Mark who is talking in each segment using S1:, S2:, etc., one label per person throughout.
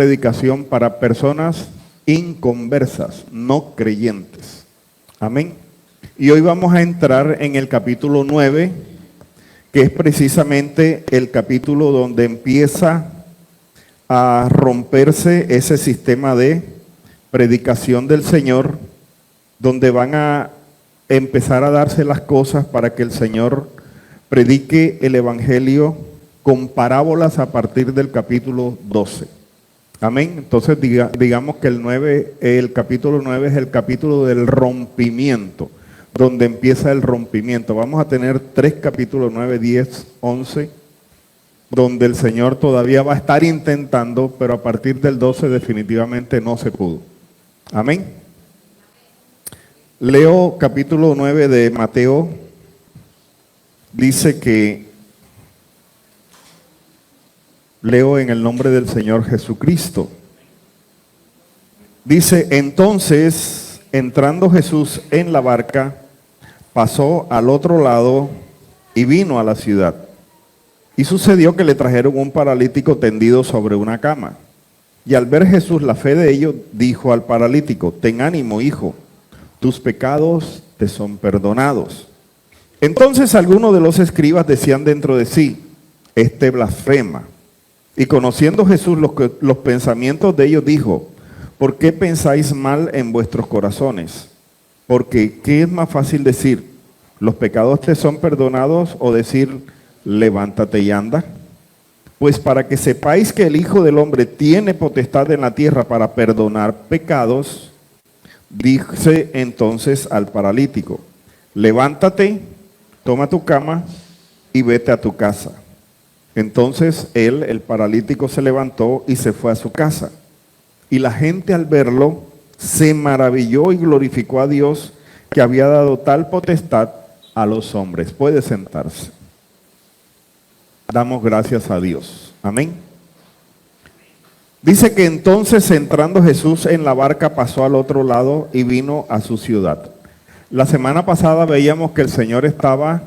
S1: predicación para personas inconversas, no creyentes. Amén. Y hoy vamos a entrar en el capítulo 9, que es precisamente el capítulo donde empieza a romperse ese sistema de predicación del Señor, donde van a empezar a darse las cosas para que el Señor predique el Evangelio con parábolas a partir del capítulo 12. Amén. Entonces digamos que el capítulo 9 es el capítulo del rompimiento, donde empieza el rompimiento. Vamos a tener 3 capítulos, 9, 10, 11, donde el Señor todavía va a estar intentando, pero a partir del 12 definitivamente no se pudo. Amén. Leo capítulo 9 de Mateo. Dice que, leo en el nombre del Señor Jesucristo. Dice, entonces, entrando Jesús en la barca, pasó al otro lado y vino a la ciudad. Y sucedió que le trajeron un paralítico tendido sobre una cama. Y al ver Jesús la fe de ellos, dijo al paralítico, ten ánimo, hijo, tus pecados te son perdonados. Entonces algunos de los escribas decían dentro de sí, este blasfema. Y conociendo Jesús los pensamientos de ellos, dijo, ¿por qué pensáis mal en vuestros corazones? Porque, ¿qué es más fácil decir? ¿Los pecados te son perdonados? O decir, levántate y anda. Pues para que sepáis que el Hijo del Hombre tiene potestad en la tierra para perdonar pecados, dice entonces al paralítico, levántate, toma tu cama y vete a tu casa. Entonces él, el paralítico, se levantó y se fue a su casa. Y la gente al verlo se maravilló y glorificó a Dios que había dado tal potestad a los hombres. Puede sentarse. Damos gracias a Dios. Amén. Dice que entonces entrando Jesús en la barca pasó al otro lado y vino a su ciudad. La semana pasada veíamos que el Señor estaba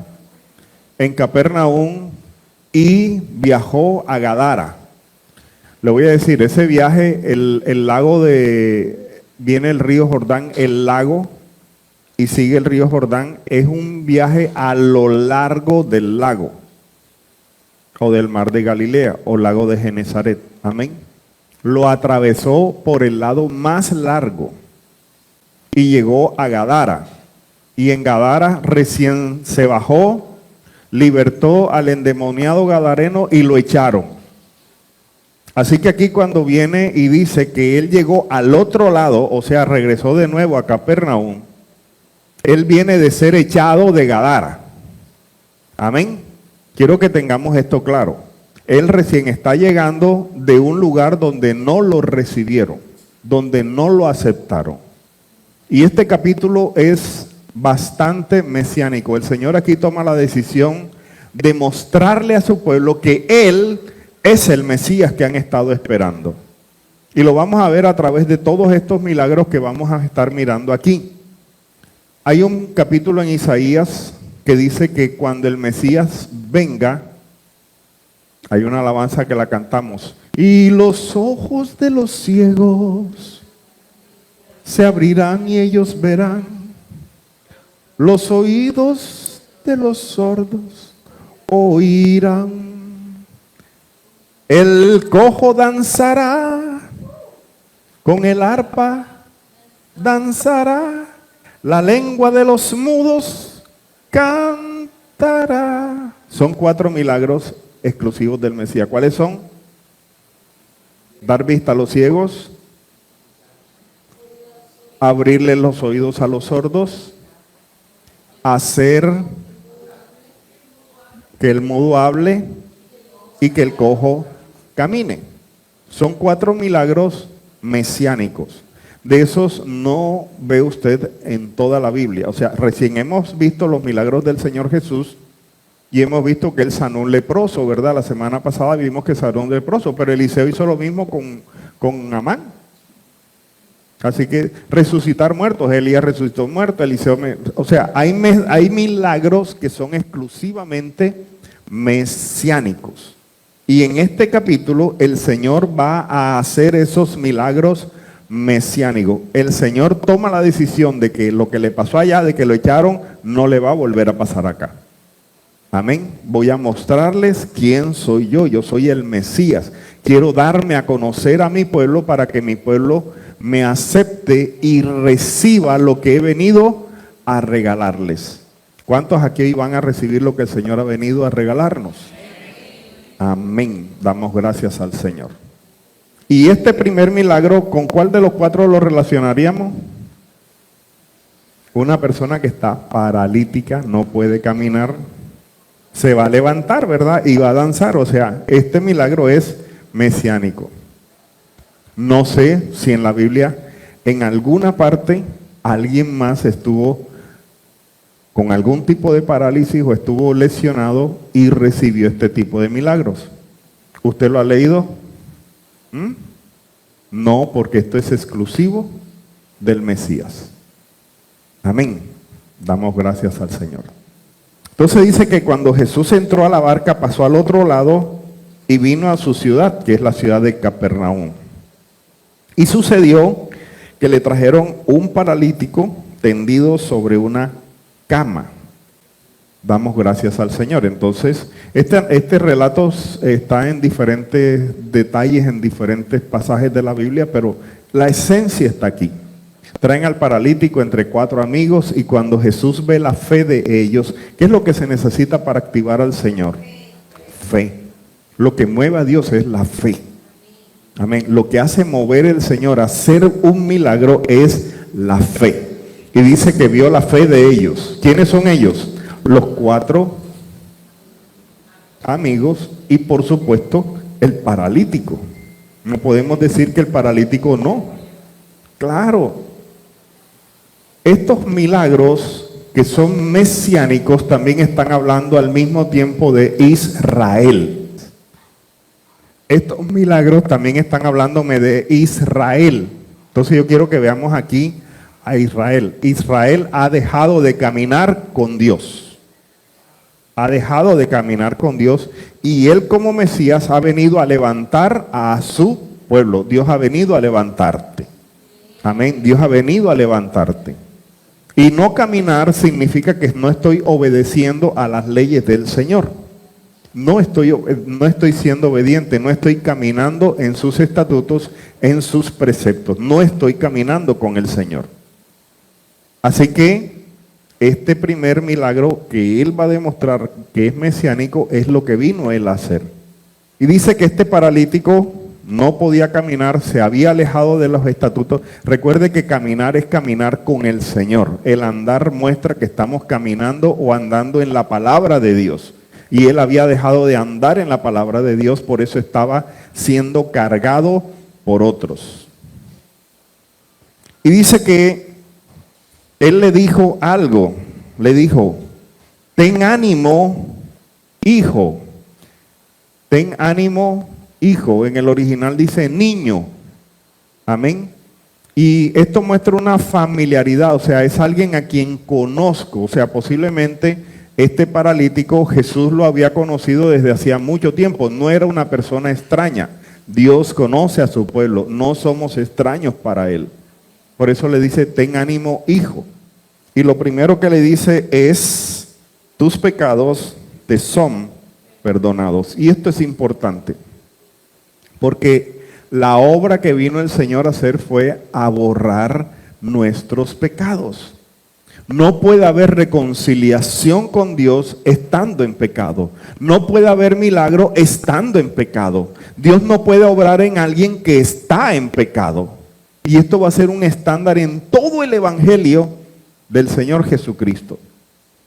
S1: en Capernaum y viajó a Gadara. Le voy a decir, ese viaje, el lago viene el río Jordán, el lago, y sigue el río Jordán, es un viaje a lo largo del lago, o del mar de Galilea, o lago de Genezaret. Amén. Lo atravesó por el lado más largo y llegó a Gadara. Y en Gadara recién se bajó, libertó al endemoniado gadareno y lo echaron. Así que aquí cuando viene y dice que él llegó al otro lado, o sea, regresó de nuevo a Capernaum, él viene de ser echado de Gadara. Amén. Quiero que tengamos esto claro. Él recién está llegando de un lugar donde no lo recibieron, donde no lo aceptaron. Y este capítulo es bastante mesiánico. El Señor aquí toma la decisión de mostrarle a su pueblo que Él es el Mesías que han estado esperando. Y lo vamos a ver a través de todos estos milagros que vamos a estar mirando aquí. Hay un capítulo en Isaías que dice que cuando el Mesías venga, hay una alabanza que la cantamos, y los ojos de los ciegos se abrirán y ellos verán, los oídos de los sordos oirán, el cojo danzará, con el arpa danzará, la lengua de los mudos cantará. Son 4 milagros exclusivos del Mesías. ¿Cuáles son? Dar vista a los ciegos, abrirle los oídos a los sordos, hacer que el mudo hable y que el cojo camine. Son 4 milagros mesiánicos. De esos no ve usted en toda la Biblia. O sea, recién hemos visto los milagros del Señor Jesús y hemos visto que Él sanó un leproso, ¿verdad? La semana pasada vimos que sanó un leproso, pero Eliseo hizo lo mismo con Amán. Así que resucitar muertos, Elías resucitó muertos, Eliseo... O sea, hay milagros que son exclusivamente mesiánicos. Y en este capítulo el Señor va a hacer esos milagros mesiánicos. El Señor toma la decisión de que lo que le pasó allá, de que lo echaron, no le va a volver a pasar acá. Amén. Voy a mostrarles quién soy yo. Yo soy el Mesías. Quiero darme a conocer a mi pueblo para que mi pueblo me acepte y reciba lo que he venido a regalarles. ¿Cuántos aquí van a recibir lo que el Señor ha venido a regalarnos? Amén. Damos gracias al Señor. Y este primer milagro, ¿con cuál de los cuatro lo relacionaríamos? Una persona que está paralítica, no puede caminar, se va a levantar, ¿verdad? Y va a danzar. O sea, este milagro es mesiánico. No sé si en la Biblia, en alguna parte, alguien más estuvo con algún tipo de parálisis o estuvo lesionado y recibió este tipo de milagros. ¿Usted lo ha leído? No, porque esto es exclusivo del Mesías. Amén. Damos gracias al Señor. Entonces dice que cuando Jesús entró a la barca, pasó al otro lado y vino a su ciudad, que es la ciudad de Capernaum. Y sucedió que le trajeron un paralítico tendido sobre una cama. Damos gracias al Señor. Entonces, este relato está en diferentes detalles, en diferentes pasajes de la Biblia, pero la esencia está aquí. Traen al paralítico entre 4 amigos y cuando Jesús ve la fe de ellos, ¿qué es lo que se necesita para activar al Señor? Fe. Lo que mueve a Dios es la fe. Amén. Lo que hace mover el Señor a hacer un milagro es la fe. Y dice que vio la fe de ellos. ¿Quiénes son ellos? Los 4 amigos y por supuesto el paralítico. No podemos decir que el paralítico no. Claro. Estos milagros que son mesiánicos también están hablando al mismo tiempo de Israel. Estos milagros también están hablándome de Israel. Entonces yo quiero que veamos aquí a Israel. Israel ha dejado de caminar con Dios. Ha dejado de caminar con Dios y él como Mesías ha venido a levantar a su pueblo. Dios ha venido a levantarte. Amén. Dios ha venido a levantarte. Y no caminar significa que no estoy obedeciendo a las leyes del Señor. No estoy siendo obediente, no estoy caminando en sus estatutos, en sus preceptos. No estoy caminando con el Señor. Así que este primer milagro que él va a demostrar que es mesiánico es lo que vino él a hacer. Y dice que este paralítico no podía caminar, se había alejado de los estatutos. Recuerde que caminar es caminar con el Señor. El andar muestra que estamos caminando o andando en la palabra de Dios. Y él había dejado de andar en la palabra de Dios, por eso estaba siendo cargado por otros. Y dice que él le dijo algo, le dijo, ten ánimo, hijo. Ten ánimo, hijo. En el original dice niño. Amén. Y esto muestra una familiaridad, o sea, es alguien a quien conozco, o sea, posiblemente este paralítico Jesús lo había conocido desde hacía mucho tiempo, no era una persona extraña. Dios conoce a su pueblo, no somos extraños para él. Por eso le dice, ten ánimo, hijo. Y lo primero que le dice es, tus pecados te son perdonados. Y esto es importante, porque la obra que vino el Señor a hacer fue a borrar nuestros pecados. No puede haber reconciliación con Dios estando en pecado. No puede haber milagro estando en pecado. Dios no puede obrar en alguien que está en pecado. Y esto va a ser un estándar en todo el evangelio del Señor Jesucristo.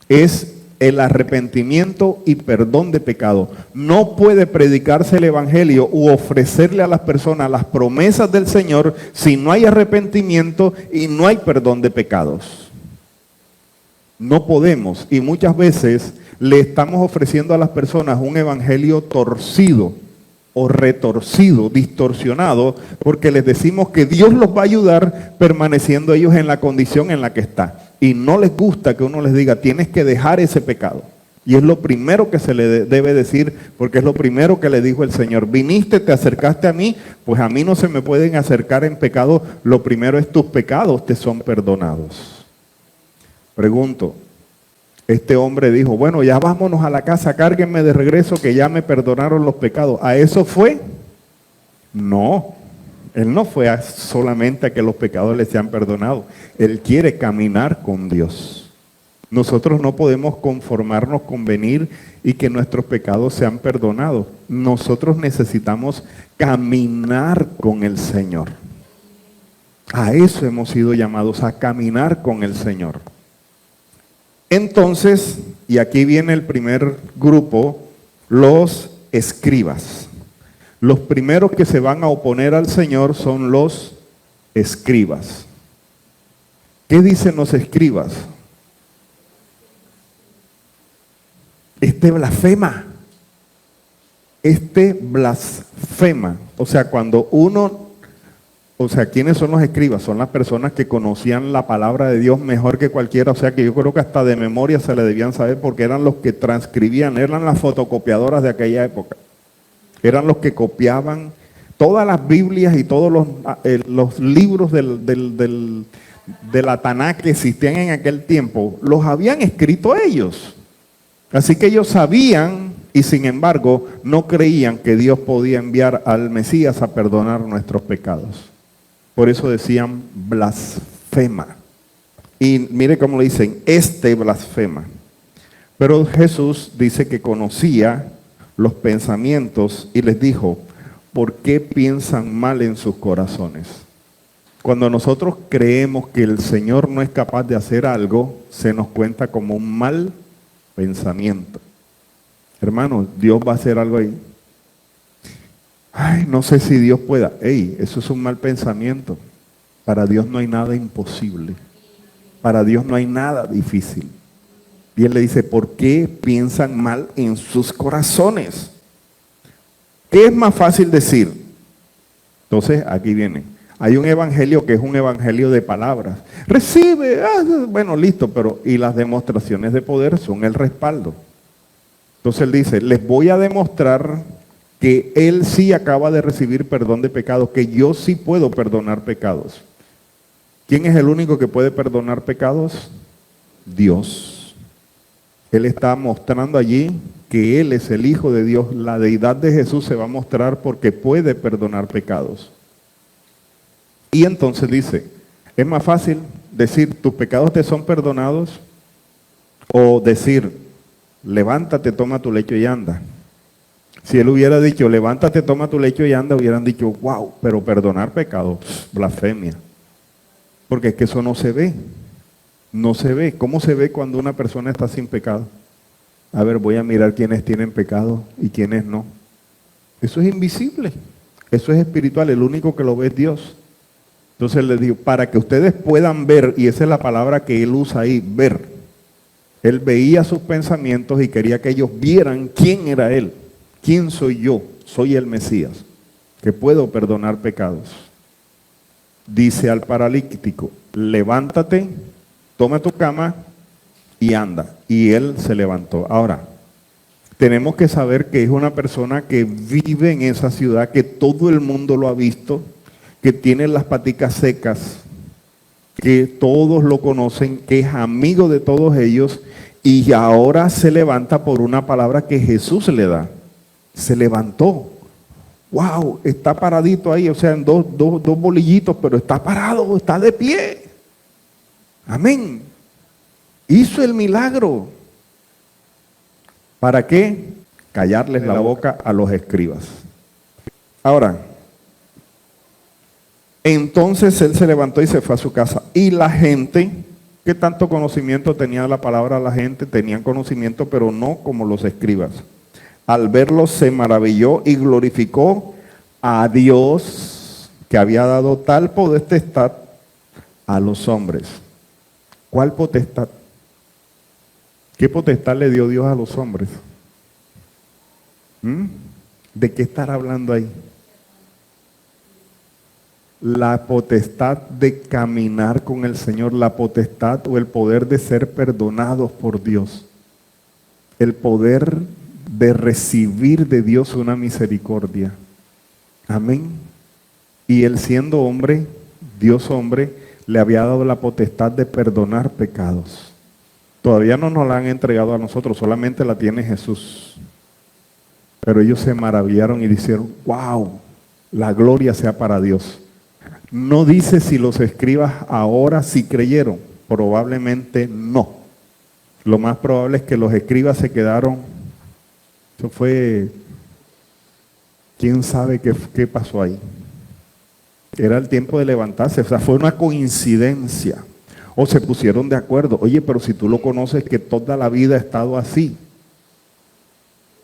S1: Es el arrepentimiento y perdón de pecado. No puede predicarse el evangelio u ofrecerle a las personas las promesas del Señor si no hay arrepentimiento y no hay perdón de pecados. No podemos, y muchas veces le estamos ofreciendo a las personas un evangelio torcido o retorcido, distorsionado, porque les decimos que Dios los va a ayudar permaneciendo ellos en la condición en la que está. Y no les gusta que uno les diga, tienes que dejar ese pecado. Y es lo primero que se le debe decir, porque es lo primero que le dijo el Señor. Viniste, te acercaste a mí, pues a mí no se me pueden acercar en pecado. Lo primero es tus pecados te son perdonados. Pregunto, este hombre dijo, bueno, ya vámonos a la casa, cárguenme de regreso que ya me perdonaron los pecados. ¿A eso fue? No, él no fue solamente a que los pecados le sean perdonados. Él quiere caminar con Dios. Nosotros no podemos conformarnos con venir y que nuestros pecados sean perdonados. Nosotros necesitamos caminar con el Señor. A eso hemos sido llamados, a caminar con el Señor. Entonces, y aquí viene el primer grupo, los escribas. Los primeros que se van a oponer al Señor son los escribas. ¿Qué dicen los escribas? Este blasfema. O sea, ¿quiénes son los escribas? Son las personas que conocían la palabra de Dios mejor que cualquiera. O sea, que yo creo que hasta de memoria se le debían saber porque eran los que transcribían, eran las fotocopiadoras de aquella época. Eran los que copiaban todas las Biblias y todos los libros de la Tanakh que existían en aquel tiempo. Los habían escrito ellos. Así que ellos sabían y sin embargo no creían que Dios podía enviar al Mesías a perdonar nuestros pecados. Por eso decían blasfema. Y mire cómo le dicen, este blasfema. Pero Jesús dice que conocía los pensamientos y les dijo, ¿por qué piensan mal en sus corazones? Cuando nosotros creemos que el Señor no es capaz de hacer algo, se nos cuenta como un mal pensamiento. Hermano, Dios va a hacer algo ahí. Ay, no sé si Dios pueda. Eso es un mal pensamiento. Para Dios no hay nada imposible. Para Dios no hay nada difícil. Y Él le dice, ¿por qué piensan mal en sus corazones? ¿Qué es más fácil decir? Entonces, aquí viene. Hay un evangelio que es un evangelio de palabras. Recibe, bueno, listo, pero y las demostraciones de poder son el respaldo. Entonces Él dice, les voy a demostrar que Él sí acaba de recibir perdón de pecados, que yo sí puedo perdonar pecados. ¿Quién es el único que puede perdonar pecados? Dios. Él está mostrando allí que Él es el Hijo de Dios. La deidad de Jesús se va a mostrar porque puede perdonar pecados. Y entonces dice, es más fácil decir, tus pecados te son perdonados, o decir, levántate, toma tu lecho y anda. Si Él hubiera dicho, levántate, toma tu lecho y anda, hubieran dicho, wow, pero perdonar pecados, blasfemia. Porque es que eso no se ve. No se ve. ¿Cómo se ve cuando una persona está sin pecado? A ver, voy a mirar quiénes tienen pecado y quiénes no. Eso es invisible. Eso es espiritual. El único que lo ve es Dios. Entonces les digo, para que ustedes puedan ver, y esa es la palabra que Él usa ahí, ver. Él veía sus pensamientos y quería que ellos vieran quién era Él. ¿Quién soy yo? Soy el Mesías, que puedo perdonar pecados. Dice al paralítico, levántate, toma tu cama y anda. Y él se levantó. Ahora, tenemos que saber que es una persona que vive en esa ciudad, que todo el mundo lo ha visto, que tiene las paticas secas, que todos lo conocen, que es amigo de todos ellos, y ahora se levanta por una palabra que Jesús le da. Se levantó. ¡Wow! Está paradito ahí, o sea, en dos bolillitos, pero está parado, está de pie. Amén. Hizo el milagro. ¿Para qué? Callarles la boca a los escribas. Ahora, entonces él se levantó y se fue a su casa. Y la gente, ¿qué tanto conocimiento tenía la palabra la gente? Tenían conocimiento, pero no como los escribas. Al verlo se maravilló y glorificó a Dios que había dado tal potestad a los hombres. ¿Cuál potestad? ¿Qué potestad le dio Dios a los hombres? ¿De qué estar hablando ahí? La potestad de caminar con el Señor, la potestad o el poder de ser perdonados por Dios. el poder de recibir de Dios una misericordia. Amén. Y él siendo hombre, Dios hombre, le había dado la potestad de perdonar pecados. Todavía no nos la han entregado a nosotros, solamente la tiene Jesús. Pero ellos se maravillaron y dijeron, wow, la gloria sea para Dios. No dice si los escribas ahora sí creyeron, probablemente no. Lo más probable es que los escribas se quedaron, eso fue, quién sabe qué pasó ahí. Era el tiempo de levantarse, o sea, fue una coincidencia. O se pusieron de acuerdo, oye, pero si tú lo conoces que toda la vida ha estado así.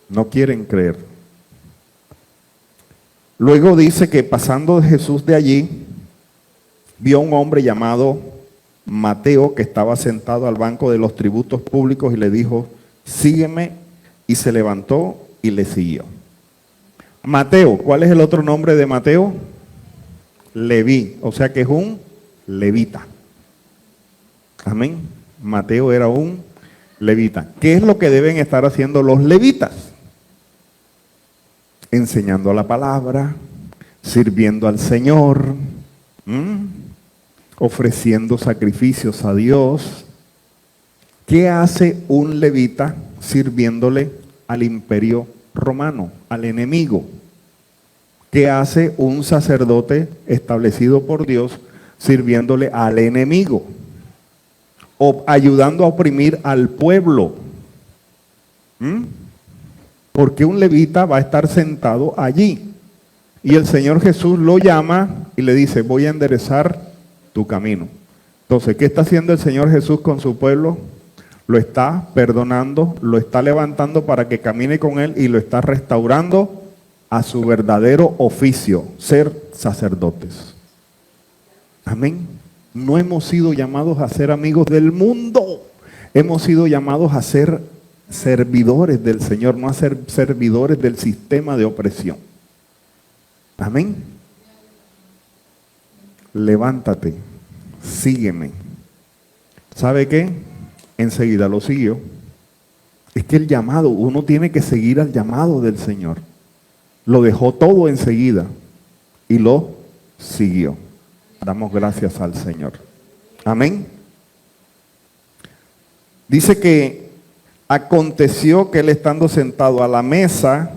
S1: No quieren creer. Luego dice que pasando Jesús de allí, vio a un hombre llamado Mateo que estaba sentado al banco de los tributos públicos y le dijo, sígueme, y se levantó y le siguió. Mateo, ¿cuál es el otro nombre de Mateo? Leví, o sea que es un levita. Amén. Mateo era un levita. ¿Qué es lo que deben estar haciendo los levitas? Enseñando la palabra, sirviendo al Señor, ofreciendo sacrificios a Dios. ¿Qué hace un levita sirviéndole al imperio romano, al enemigo? ¿Qué hace un sacerdote establecido por Dios sirviéndole al enemigo? O ayudando a oprimir al pueblo. ¿Por qué un levita va a estar sentado allí? Y el Señor Jesús lo llama y le dice, voy a enderezar tu camino. Entonces, ¿qué está haciendo el Señor Jesús con su pueblo? Lo está perdonando, lo está levantando para que camine con él y lo está restaurando a su verdadero oficio, ser sacerdotes. Amén. No hemos sido llamados a ser amigos del mundo, hemos sido llamados a ser servidores del Señor, no a ser servidores del sistema de opresión. Amén. Levántate, sígueme. ¿Sabe qué? Enseguida lo siguió. Es que el llamado, uno tiene que seguir al llamado del Señor. Lo dejó todo enseguida y lo siguió. Damos gracias al Señor. Amén. Dice que aconteció que él estando sentado a la mesa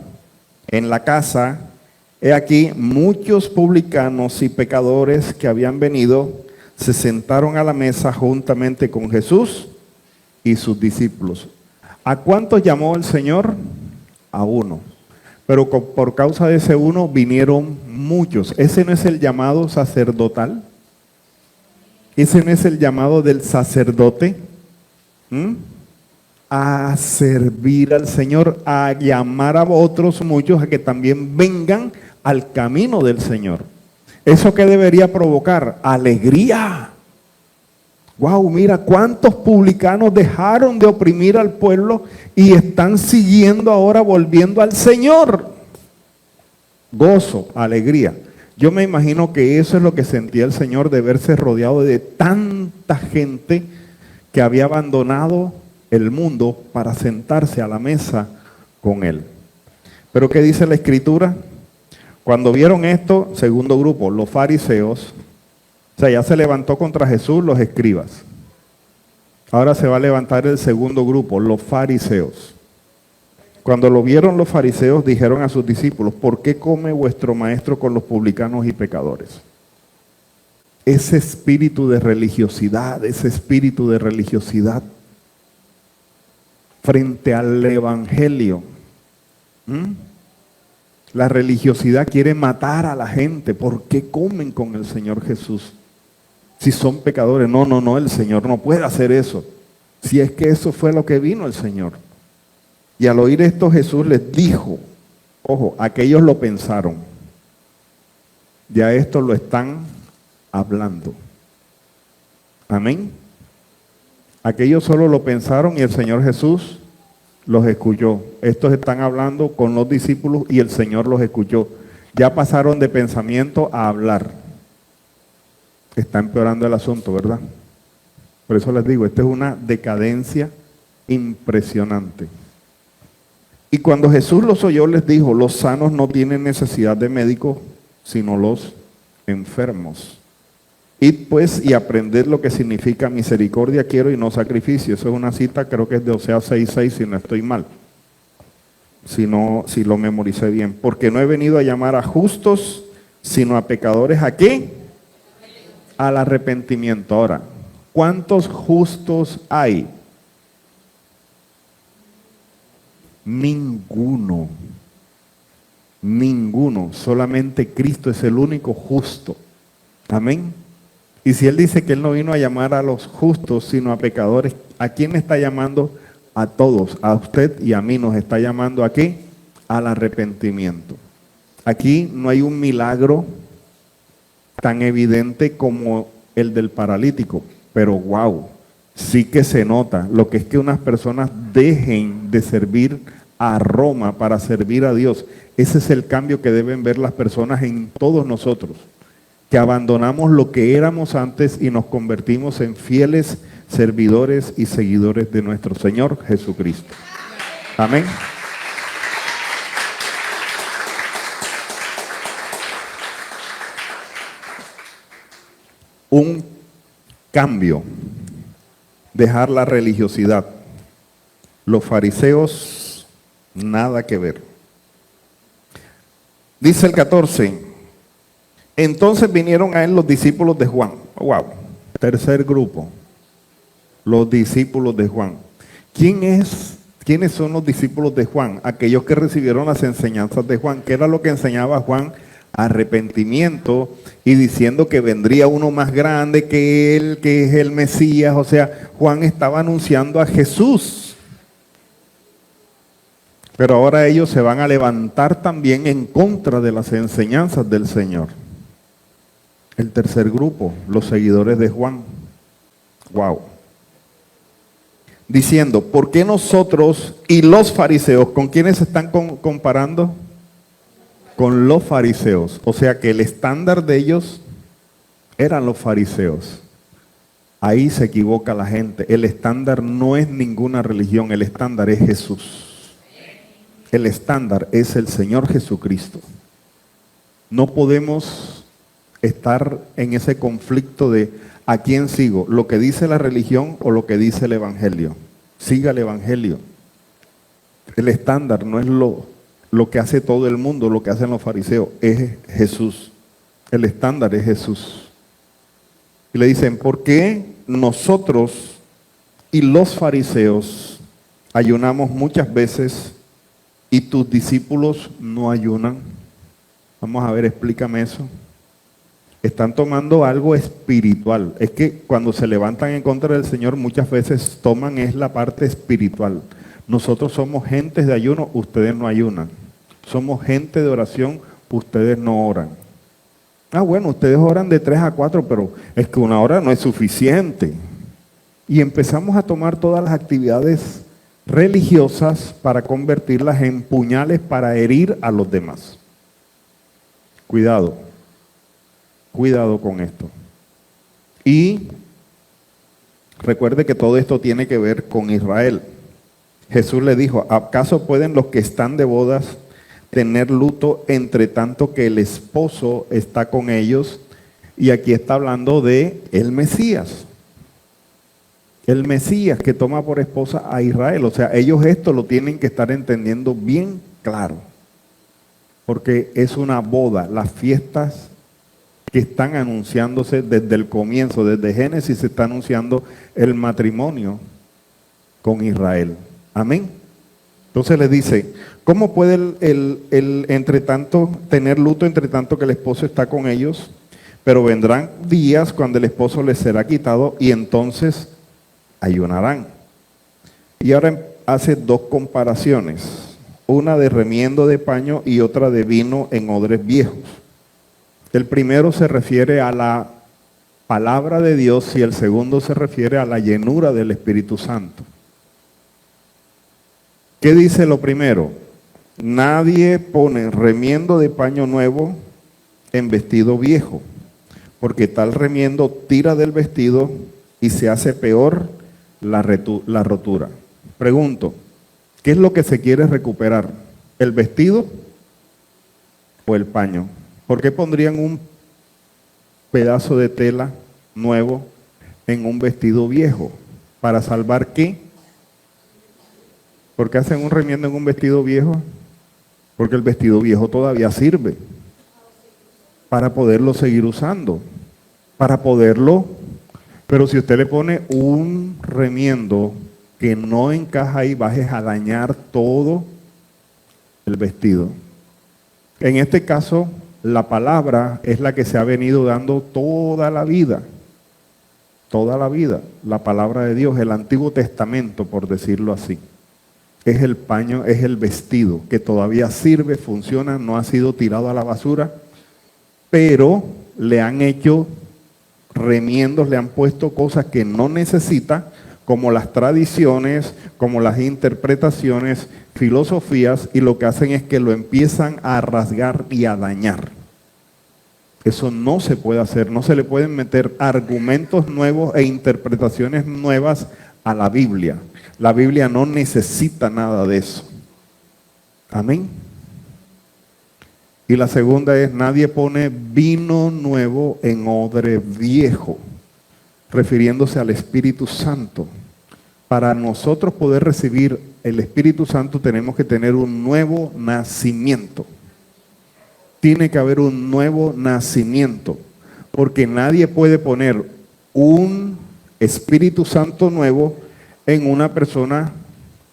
S1: en la casa, he aquí muchos publicanos y pecadores que habían venido, se sentaron a la mesa juntamente con Jesús y sus discípulos. ¿A cuántos llamó el Señor? A uno. Pero por causa de ese uno vinieron muchos. ¿Ese no es el llamado sacerdotal? ¿Ese no es el llamado del sacerdote? A servir al Señor, a llamar a otros muchos a que también vengan al camino del Señor. ¿Eso qué debería provocar? Alegría. Wow, mira cuántos publicanos dejaron de oprimir al pueblo y están siguiendo ahora, volviendo al Señor. Gozo, alegría. Yo me imagino que eso es lo que sentía el Señor de verse rodeado de tanta gente que había abandonado el mundo para sentarse a la mesa con Él. Pero ¿qué dice la Escritura? Cuando vieron esto, segundo grupo, los fariseos, o sea, ya se levantó contra Jesús los escribas. Ahora se va a levantar el segundo grupo, los fariseos. Cuando lo vieron los fariseos, dijeron a sus discípulos, ¿por qué come vuestro maestro con los publicanos y pecadores? Ese espíritu de religiosidad frente al evangelio. La religiosidad quiere matar a la gente. ¿Por qué comen con el Señor Jesús? Si son pecadores. No, el Señor no puede hacer eso. Si es que eso fue lo que vino el Señor. Y al oír esto Jesús les dijo, ojo, aquellos lo pensaron. Ya esto lo están hablando. Amén. Aquellos solo lo pensaron y el Señor Jesús los escuchó. Estos están hablando con los discípulos y el Señor los escuchó. Ya pasaron de pensamiento a hablar. Está empeorando el asunto, ¿verdad? Por eso les digo, esta es una decadencia impresionante. Y cuando Jesús los oyó, les dijo, los sanos no tienen necesidad de médico, sino los enfermos. Id pues y aprended lo que significa misericordia quiero y no sacrificio. Eso es una cita, creo que es de Oseas 6:6, si no estoy mal. Si lo memoricé bien. Porque no he venido a llamar a justos, sino a pecadores. ¿A qué? Al arrepentimiento. Ahora, ¿cuántos justos hay? Ninguno. Ninguno. Solamente Cristo es el único justo. Amén. Y si Él dice que Él no vino a llamar a los justos, sino a pecadores, ¿a quién está llamando? A todos, a usted y a mí nos está llamando aquí al arrepentimiento. Aquí no hay un milagro tan evidente como el del paralítico, pero wow, sí que se nota lo que es que unas personas dejen de servir a Roma para servir a Dios. Ese es el cambio que deben ver las personas en todos nosotros, que abandonamos lo que éramos antes y nos convertimos en fieles servidores y seguidores de nuestro Señor Jesucristo. Amén. Un cambio, dejar la religiosidad. Los fariseos, nada que ver. Dice el 14, entonces vinieron a él los discípulos de Juan. Wow, tercer grupo, los discípulos de Juan. ¿Quiénes son los discípulos de Juan? Aquellos que recibieron las enseñanzas de Juan. ¿Qué era lo que enseñaba Juan? Arrepentimiento y diciendo que vendría uno más grande que él, que es el Mesías. O sea, Juan estaba anunciando a Jesús. Pero ahora ellos se van a levantar también en contra de las enseñanzas del Señor. El tercer grupo, los seguidores de Juan. Wow. Diciendo, ¿por qué nosotros y los fariseos, con quiénes se están comparando? Con los fariseos. O sea que el estándar de ellos eran los fariseos. Ahí se equivoca la gente. El estándar no es ninguna religión, el estándar es Jesús. El estándar es el Señor Jesucristo. No podemos estar en ese conflicto de ¿a quién sigo? ¿Lo que dice la religión o lo que dice el Evangelio? Siga el Evangelio. El estándar no es lo que hace todo el mundo, lo que hacen los fariseos, es Jesús. El estándar es Jesús. Y le dicen, ¿por qué nosotros y los fariseos ayunamos muchas veces y tus discípulos no ayunan? Vamos a ver, explícame eso. Están tomando algo espiritual. Es que cuando se levantan en contra del Señor muchas veces toman es la parte espiritual. Nosotros somos gentes de ayuno, ustedes no ayunan. Somos gente de oración, ustedes no oran. Ah, bueno, ustedes oran de 3 a 4, pero es que una hora no es suficiente. Y empezamos a tomar todas las actividades religiosas para convertirlas en puñales para herir a los demás. Cuidado. Cuidado con esto. Y recuerde que todo esto tiene que ver con Israel. Jesús le dijo, ¿acaso pueden los que están de bodas tener luto entre tanto que el esposo está con ellos? Y aquí está hablando de el Mesías. El Mesías que toma por esposa a Israel. O sea, ellos esto lo tienen que estar entendiendo bien claro. Porque es una boda, las fiestas que están anunciándose desde el comienzo, desde Génesis se está anunciando el matrimonio con Israel. Amén. Entonces le dice, ¿cómo puede el entre tanto tener luto entre tanto que el esposo está con ellos? Pero vendrán días cuando el esposo les será quitado y entonces ayunarán. Y ahora hace dos comparaciones, una de remiendo de paño y otra de vino en odres viejos. El primero se refiere a la palabra de Dios y el segundo se refiere a la llenura del Espíritu Santo. ¿Qué dice lo primero? Nadie pone remiendo de paño nuevo en vestido viejo, porque tal remiendo tira del vestido y se hace peor la rotura. Pregunto, ¿Qué es lo que se quiere recuperar? ¿El vestido o el paño? ¿Por qué pondrían un pedazo de tela nuevo en un vestido viejo? ¿Para salvar qué? ¿Por qué hacen un remiendo en un vestido viejo? Porque el vestido viejo todavía sirve para poderlo seguir usando, para poderlo. Pero si usted le pone un remiendo que no encaja ahí, vas a dañar todo el vestido. En este caso, la palabra es la que se ha venido dando toda la vida. Toda la vida. La palabra de Dios, el Antiguo Testamento, por decirlo así. Es el paño, es el vestido que todavía sirve, funciona, no ha sido tirado a la basura, pero le han hecho remiendos, le han puesto cosas que no necesita, como las tradiciones, como las interpretaciones, filosofías, y lo que hacen es que lo empiezan a rasgar y a dañar. Eso no se puede hacer, no se le pueden meter argumentos nuevos e interpretaciones nuevas a la Biblia. La Biblia no necesita nada de eso. Amén. Y la segunda es, nadie pone vino nuevo en odre viejo, refiriéndose al Espíritu Santo. Para nosotros poder recibir el Espíritu Santo tenemos que tener un nuevo nacimiento. Tiene que haber un nuevo nacimiento, porque nadie puede poner un Espíritu Santo nuevo en una persona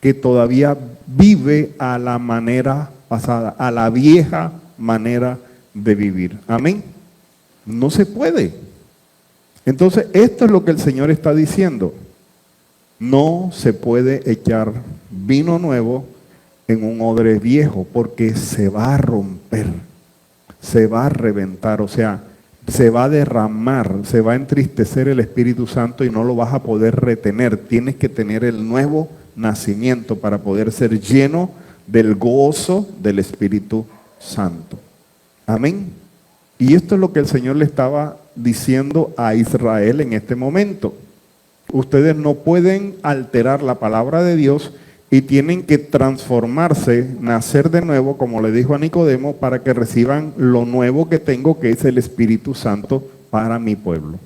S1: que todavía vive a la manera pasada, a la vieja manera de vivir. Amén. No se puede. Entonces, esto es lo que el Señor está diciendo. No se puede echar vino nuevo en un odre viejo, porque se va a romper, se va a reventar, o sea, se va a derramar, se va a entristecer el Espíritu Santo y no lo vas a poder retener. Tienes que tener el nuevo nacimiento para poder ser lleno del gozo del Espíritu Santo. Amén. Y esto es lo que el Señor le estaba diciendo a Israel en este momento. Ustedes no pueden alterar la palabra de Dios y tienen que transformarse, nacer de nuevo, como le dijo a Nicodemo, para que reciban lo nuevo que tengo, que es el Espíritu Santo para mi pueblo.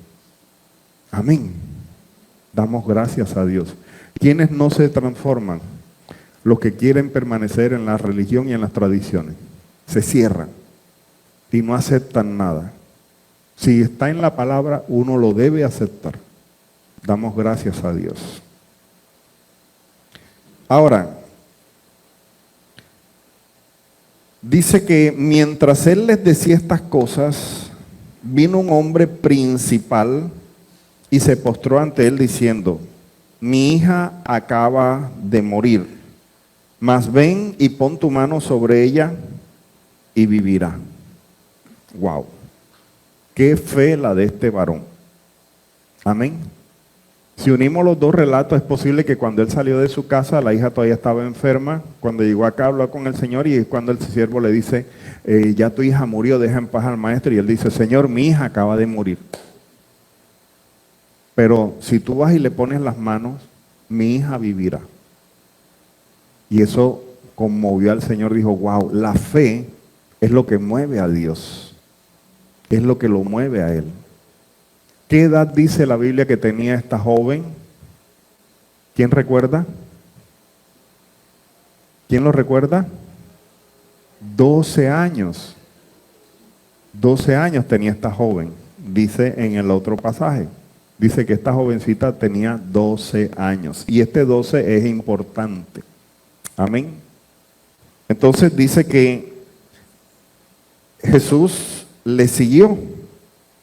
S1: Amén. Damos gracias a Dios. ¿Quiénes no se transforman? Los que quieren permanecer en la religión y en las tradiciones. Se cierran y no aceptan nada. Si está en la palabra, uno lo debe aceptar. Damos gracias a Dios. Ahora, dice que mientras él les decía estas cosas, vino un hombre principal y se postró ante él diciendo, mi hija acaba de morir, mas ven y pon tu mano sobre ella y vivirá. Wow, qué fe la de este varón. Amén. Si unimos los dos relatos, es posible que cuando él salió de su casa, la hija todavía estaba enferma. Cuando llegó acá, habló con el Señor y es cuando el siervo le dice, ya tu hija murió, deja en paz al maestro. Y él dice, Señor, mi hija acaba de morir. Pero si tú vas y le pones las manos, mi hija vivirá. Y eso conmovió al Señor, dijo, wow, la fe es lo que mueve a Dios. Es lo que lo mueve a Él. ¿Qué edad dice la Biblia que tenía esta joven? ¿Quién recuerda? ¿Quién lo recuerda? 12 años. 12 años tenía esta joven, dice en el otro pasaje. Dice que esta jovencita tenía 12 años. Y este 12 es importante. Amén. Entonces dice que Jesús le siguió.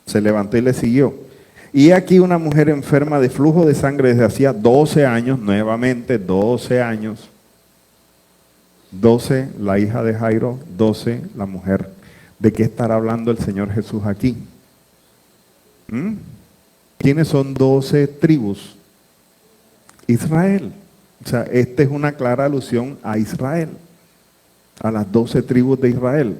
S1: Se levantó y le siguió. Y aquí una mujer enferma de flujo de sangre desde hacía 12 años, nuevamente 12 años. 12, la hija de Jairo, 12, la mujer. ¿De qué estará hablando el Señor Jesús aquí? ¿Quiénes son 12 tribus? Israel. O sea, esta es una clara alusión a Israel, a las 12 tribus de Israel,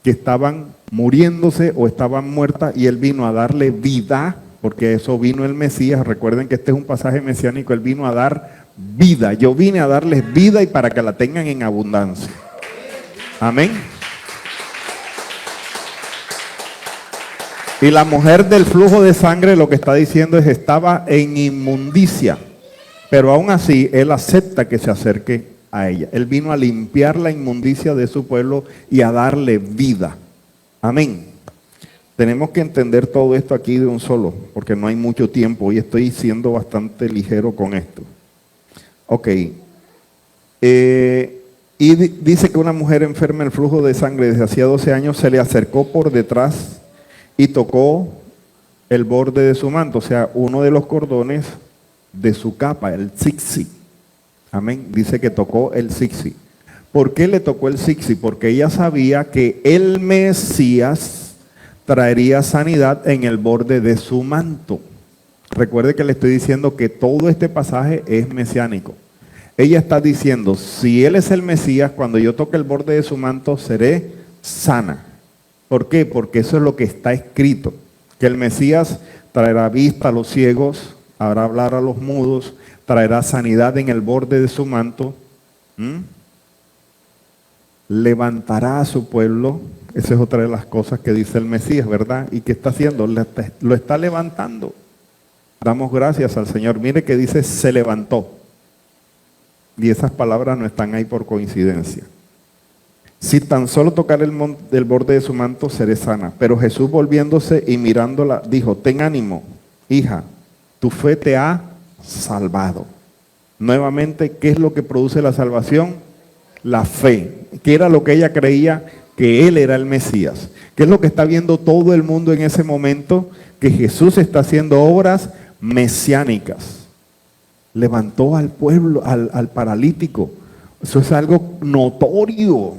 S1: que estaban muriéndose o estaban muertas y él vino a darle vida, porque eso vino el Mesías. Recuerden que este es un pasaje mesiánico, él vino a dar vida. Yo vine a darles vida y para que la tengan en abundancia. Amén. Y la mujer del flujo de sangre lo que está diciendo es estaba en inmundicia. Pero aún así, él acepta que se acerque a ella. Él vino a limpiar la inmundicia de su pueblo y a darle vida. Amén. Tenemos que entender todo esto aquí de un solo, porque no hay mucho tiempo y estoy siendo bastante ligero con esto. Ok. Y dice que una mujer enferma del flujo de sangre desde hacía 12 años se le acercó por detrás y tocó el borde de su manto, o sea, uno de los cordones de su capa, el zixi. Amén. Dice que tocó el zixi. ¿Por qué le tocó el zixi? Porque ella sabía que el Mesías traería sanidad en el borde de su manto. Recuerde que le estoy diciendo que todo este pasaje es mesiánico. Ella está diciendo, si Él es el Mesías, cuando yo toque el borde de su manto, seré sana. ¿Por qué? Porque eso es lo que está escrito, que el Mesías traerá vista a los ciegos, hará hablar a los mudos, traerá sanidad en el borde de su manto, levantará a su pueblo. Esa es otra de las cosas que dice el Mesías, ¿verdad? ¿Y qué está haciendo? Lo está levantando. Damos gracias al Señor. Mire que dice, se levantó. Y esas palabras no están ahí por coincidencia. Si tan solo tocar el borde de su manto, seré sana. Pero Jesús, volviéndose y mirándola, dijo, ten ánimo, hija, tu fe te ha salvado. Nuevamente, ¿qué es lo que produce la salvación? La fe. ¿Qué era lo que ella creía? Que Él era el Mesías. ¿Qué es lo que está viendo todo el mundo en ese momento? Que Jesús está haciendo obras mesiánicas. Levantó al pueblo, al paralítico. Eso es algo notorio.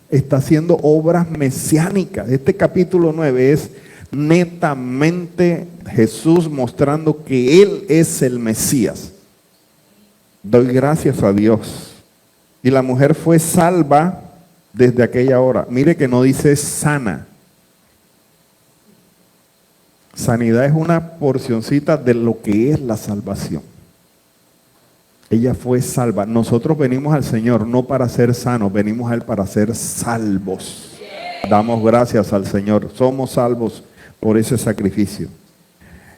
S1: Está haciendo obras mesiánicas. Este capítulo 9 es netamente Jesús mostrando que Él es el Mesías. Doy gracias a Dios. Y la mujer fue salva desde aquella hora. Mire que no dice sana. Sanidad es una porcioncita de lo que es la salvación. Ella fue salva. Nosotros venimos al Señor no para ser sanos, venimos a Él para ser salvos. Damos gracias al Señor. Somos salvos por ese sacrificio.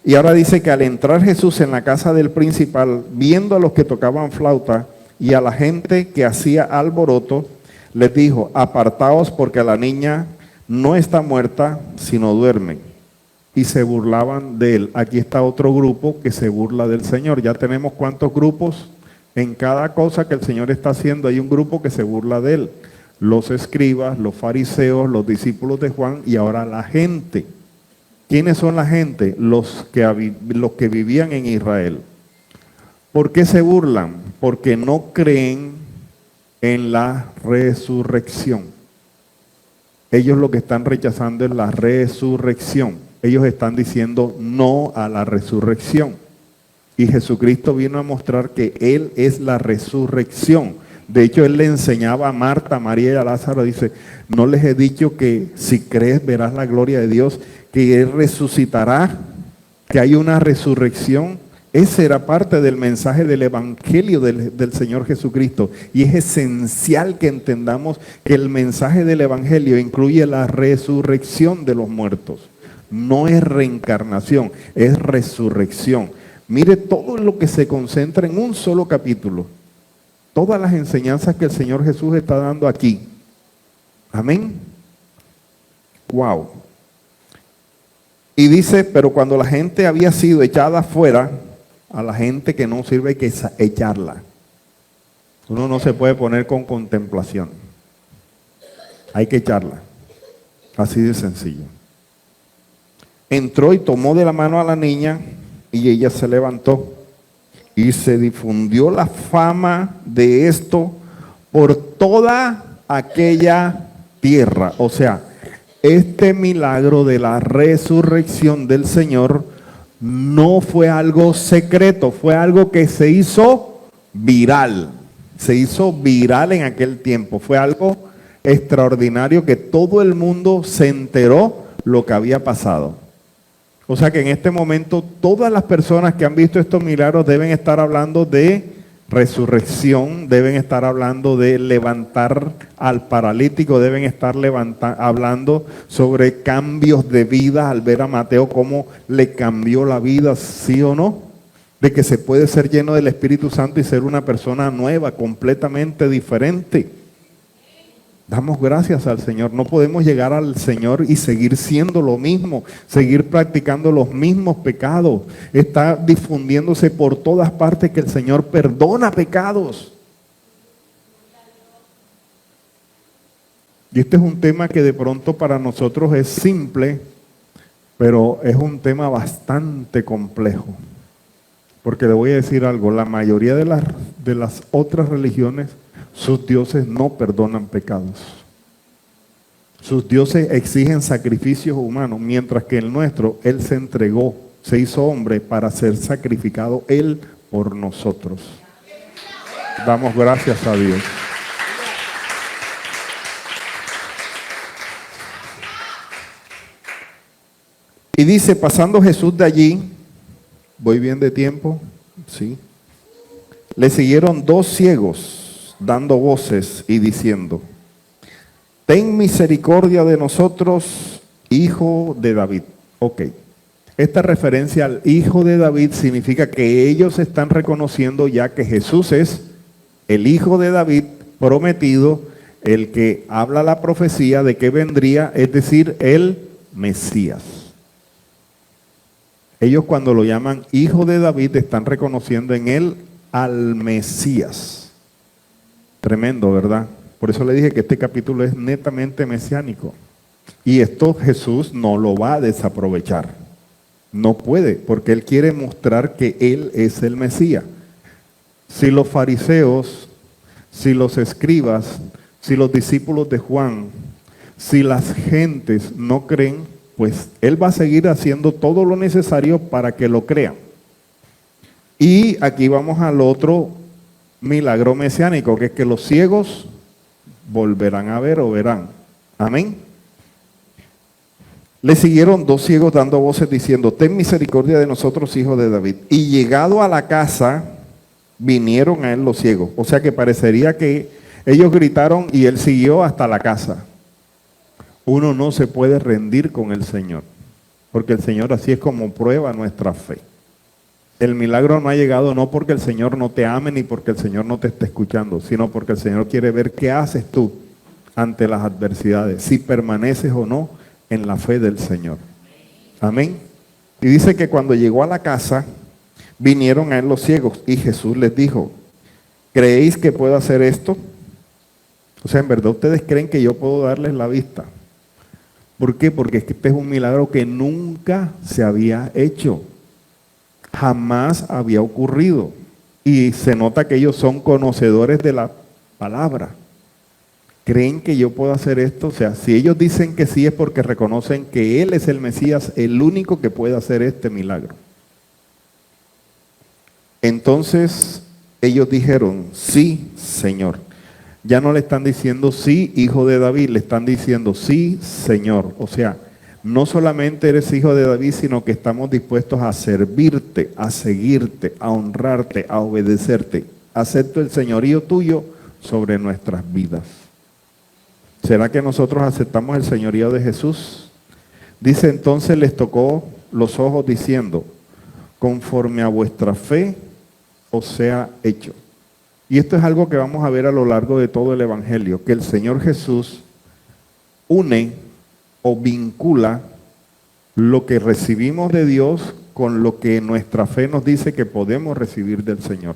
S1: Y ahora dice que al entrar Jesús en la casa del principal, viendo a los que tocaban flauta y a la gente que hacía alboroto, les dijo, apartaos porque la niña no está muerta, sino duerme. Y se burlaban de Él. Aquí está otro grupo que se burla del Señor. Ya tenemos ¿cuántos grupos? En cada cosa que el Señor está haciendo hay un grupo que se burla de Él. Los escribas, los fariseos, los discípulos de Juan y ahora la gente. ¿Quiénes son la gente? Los que vivían en Israel. ¿Por qué se burlan? Porque no creen en la resurrección. Ellos lo que están rechazando es la resurrección. Ellos están diciendo no a la resurrección. Y Jesucristo vino a mostrar que Él es la resurrección. De hecho, Él le enseñaba a Marta, María y a Lázaro, dice, no les he dicho que si crees verás la gloria de Dios, que Él resucitará, que hay una resurrección. Ese era parte del mensaje del Evangelio del Señor Jesucristo. Y es esencial que entendamos que el mensaje del Evangelio incluye la resurrección de los muertos. No es reencarnación, es resurrección. Mire todo lo que se concentra en un solo capítulo. Todas las enseñanzas que el Señor Jesús está dando aquí. Amén. Wow. Y dice, pero cuando la gente había sido echada afuera, a la gente que no sirve hay que echarla. Uno no se puede poner con contemplación. Hay que echarla. Así de sencillo. Entró y tomó de la mano a la niña y ella se levantó. Y se difundió la fama de esto por toda aquella tierra. O sea, este milagro de la resurrección del Señor no fue algo secreto, fue algo que se hizo viral. Se hizo viral en aquel tiempo. Fue algo extraordinario que todo el mundo se enteró lo que había pasado. O sea que en este momento todas las personas que han visto estos milagros deben estar hablando de resurrección, deben estar hablando de levantar al paralítico, deben estar hablando sobre cambios de vida. Al ver a Mateo cómo le cambió la vida, ¿sí o no? De que se puede ser lleno del Espíritu Santo y ser una persona nueva, completamente diferente. Damos gracias al Señor. No podemos llegar al Señor y seguir siendo lo mismo, seguir practicando los mismos pecados. Está difundiéndose por todas partes que el Señor perdona pecados. Y este es un tema que de pronto para nosotros es simple, pero es un tema bastante complejo. Porque le voy a decir algo, la mayoría de las otras religiones, sus dioses no perdonan pecados. Sus dioses exigen sacrificios humanos, mientras que el nuestro, Él se entregó, se hizo hombre para ser sacrificado Él por nosotros. Damos gracias a Dios. Y dice, pasando Jesús de allí, ¿voy bien de tiempo? Sí. Le siguieron 2 ciegos, dando voces y diciendo, ten misericordia de nosotros, hijo de David. Ok, esta referencia al hijo de David significa que ellos están reconociendo ya que Jesús es el hijo de David prometido, el que habla la profecía de que vendría, es decir, el Mesías. Ellos cuando lo llaman hijo de David están reconociendo en él al Mesías. Tremendo, ¿verdad? Por eso le dije que este capítulo es netamente mesiánico. Y esto Jesús no lo va a desaprovechar. No puede, porque Él quiere mostrar que Él es el Mesías. Si los fariseos, si los escribas, si los discípulos de Juan, si las gentes no creen, pues Él va a seguir haciendo todo lo necesario para que lo crean. Y aquí vamos al otro milagro mesiánico, que es que los ciegos volverán a ver o verán. Amén. Le siguieron 2 ciegos dando voces diciendo, ten misericordia de nosotros, hijo de David. Y llegado a la casa, vinieron a él los ciegos. O sea que parecería que ellos gritaron y él siguió hasta la casa. Uno no se puede rendir con el Señor, porque el Señor así es como prueba nuestra fe. El milagro no ha llegado no porque el Señor no te ame ni porque el Señor no te esté escuchando, sino porque el Señor quiere ver qué haces tú ante las adversidades, si permaneces o no en la fe del Señor. Amén. Y dice que cuando llegó a la casa, vinieron a él los ciegos y Jesús les dijo, ¿creéis que puedo hacer esto? O sea, en verdad ustedes creen que yo puedo darles la vista. ¿Por qué? Porque este es un milagro que nunca se había hecho. Jamás había ocurrido. Y se nota que ellos son conocedores de la palabra. ¿Creen que yo puedo hacer esto? O sea, si ellos dicen que sí es porque reconocen que Él es el Mesías, el único que puede hacer este milagro. Entonces ellos dijeron, sí, Señor. Ya no le están diciendo sí, hijo de David, le están diciendo sí, Señor. O sea, no solamente eres hijo de David, sino que estamos dispuestos a servirte, a seguirte, a honrarte, a obedecerte. Acepto el señorío tuyo sobre nuestras vidas. ¿Será que nosotros aceptamos el señorío de Jesús? Dice, entonces les tocó los ojos diciendo, conforme a vuestra fe os sea hecho. Y esto es algo que vamos a ver a lo largo de todo el Evangelio, que el Señor Jesús une o vincula lo que recibimos de Dios con lo que nuestra fe nos dice que podemos recibir del Señor.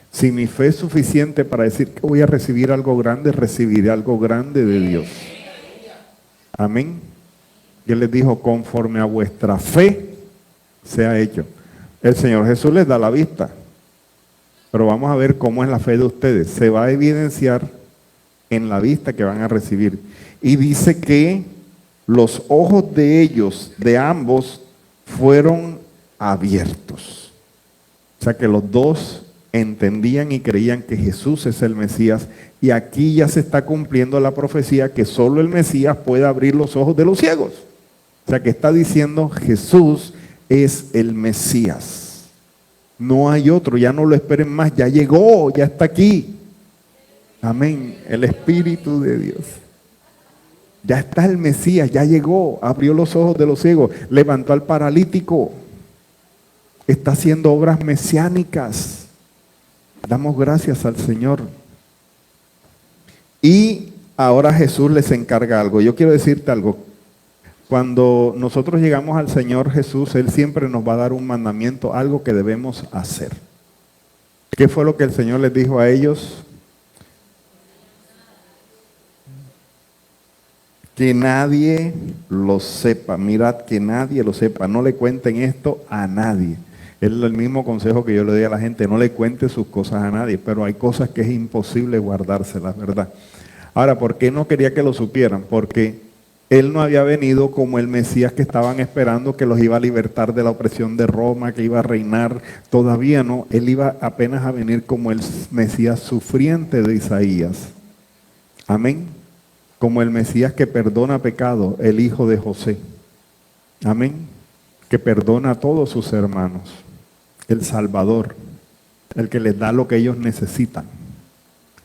S1: Si mi fe es suficiente para decir que voy a recibir algo grande, recibiré algo grande de Dios. Amén. Y Él les dijo, conforme a vuestra fe sea hecho. El Señor Jesús les da la vista. Pero vamos a ver cómo es la fe de ustedes. Se va a evidenciar en la vista que van a recibir. Y dice que los ojos de ellos, de ambos, fueron abiertos. O sea que los dos entendían y creían que Jesús es el Mesías. Y aquí ya se está cumpliendo la profecía que solo el Mesías puede abrir los ojos de los ciegos. O sea que está diciendo Jesús es el Mesías. No hay otro, ya no lo esperen más, ya llegó, ya está aquí. Amén, el Espíritu de Dios. Ya está el Mesías, ya llegó, abrió los ojos de los ciegos, levantó al paralítico. Está haciendo obras mesiánicas. Damos gracias al Señor. Y ahora Jesús les encarga algo. Yo quiero decirte algo. Cuando nosotros llegamos al Señor Jesús, Él siempre nos va a dar un mandamiento, algo que debemos hacer. ¿Qué fue lo que el Señor les dijo a ellos? Que nadie lo sepa. Mirad, que nadie lo sepa. No le cuenten esto a nadie. Es el mismo consejo que yo le doy a la gente. No le cuente sus cosas a nadie. Pero hay cosas que es imposible guardárselas, ¿verdad? Ahora, ¿por qué no quería que lo supieran? Porque Él no había venido como el Mesías que estaban esperando, que los iba a libertar de la opresión de Roma, que iba a reinar. Todavía no. Él iba apenas a venir como el Mesías sufriente de Isaías. Amén. Como el Mesías que perdona pecado, el hijo de José. Amén. Que perdona a todos sus hermanos. El Salvador. El que les da lo que ellos necesitan.